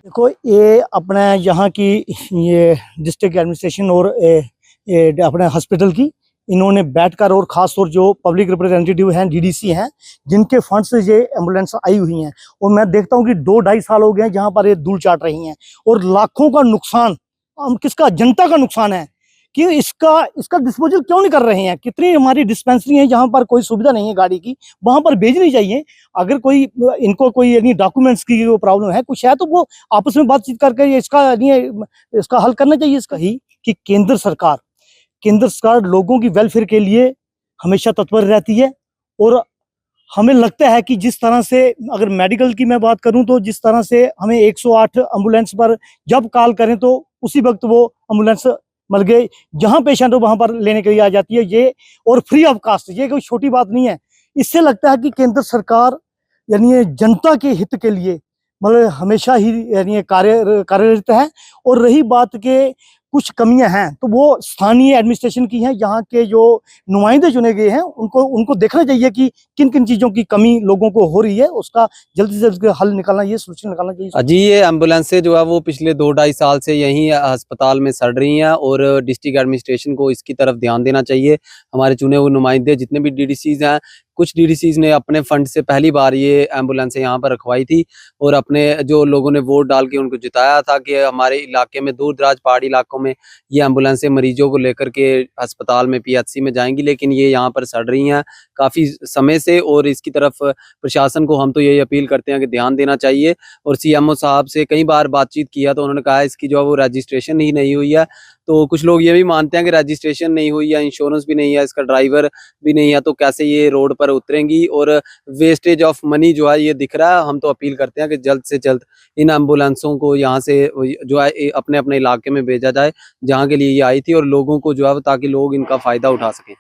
देखो ये अपने यहाँ की ये डिस्ट्रिक्ट एडमिनिस्ट्रेशन और ये अपने हॉस्पिटल की इन्होंने बैठकर और खास तौर जो पब्लिक रिप्रेजेंटेटिव हैं डीडीसी हैं जिनके फंड से ये एम्बुलेंस आई हुई हैं और मैं देखता हूँ कि 2-2.5 साल हो गए हैं जहाँ पर ये धूल चाट रही हैं और लाखों का नुकसान किसका जनता का नुकसान है कि इसका डिस्पोजल क्यों नहीं कर रहे हैं। कितनी हमारी डिस्पेंसरी है जहाँ पर कोई सुविधा नहीं है गाड़ी की, वहां पर भेजनी चाहिए। अगर कोई इनको कोई यानी डॉक्यूमेंट्स की प्रॉब्लम है कुछ है तो वो आपस में बातचीत करके इसका हल करना चाहिए। इसका ही कि केंद्र सरकार लोगों की वेलफेयर के लिए हमेशा तत्पर रहती है और हमें लगता है कि जिस तरह से अगर मेडिकल की मैं बात करूं तो जिस तरह से हमें 108 एम्बुलेंस पर जब कॉल करें तो उसी वक्त वो एम्बुलेंस मिल गए जहां पेशेंट हो वहां पर लेने के लिए आ जाती है ये, और फ्री ऑफ कास्ट। ये कोई छोटी बात नहीं है। इससे लगता है कि केंद्र सरकार यानी जनता के हित के लिए मतलब हमेशा ही यानी कार्यरत है। और रही बात के कुछ कमियां हैं तो वो स्थानीय एडमिनिस्ट्रेशन की हैं, यहाँ के जो नुमाइंदे चुने गए हैं उनको देखना चाहिए कि किन किन चीज़ों की कमी लोगों को हो रही है, उसका जल्दी से जल्द हल निकालना चाहिए, सोल्यूशन निकालना चाहिए। जी, ये एम्बुलेंसें जो है वो पिछले 2-2.5 साल से यहीं अस्पताल में सड़ रही हैं और डिस्ट्रिक्ट एडमिनिस्ट्रेशन को इसकी तरफ ध्यान देना चाहिए। हमारे चुने हुए नुमाइंदे जितने भी डीडीसीज हैं, कुछ डीडीसीज ने अपने फंड से पहली बार ये एम्बुलेंसें यहाँ पर रखवाई थी और अपने जो लोगों ने वोट डाल के उनको जिताया था कि हमारे इलाके में दूर दराज पहाड़ी इलाकों में ये एम्बुलेंसें मरीजों को लेकर के अस्पताल में पीएचसी में जाएंगी, लेकिन ये यहाँ पर सड़ रही हैं काफ़ी समय से। और इसकी तरफ प्रशासन को हम तो यही अपील करते हैं कि ध्यान देना चाहिए। और सीएमओ साहब से कई बार बातचीत किया तो उन्होंने कहा इसकी जो है वो रजिस्ट्रेशन ही नहीं हुई है। तो कुछ लोग ये भी मानते हैं कि रजिस्ट्रेशन नहीं हुई है, इंश्योरेंस भी नहीं है, इसका ड्राइवर भी नहीं है, तो कैसे ये रोड पर उतरेंगी और वेस्टेज ऑफ मनी जो है ये दिख रहा है। हम तो अपील करते हैं कि जल्द से जल्द इन एम्बुलेंसों को यहाँ से जो है अपने अपने इलाके में भेजा जाए जहाँ के लिए ये आई थी और लोगों को जो है ताकि लोग इनका फायदा उठा सकें।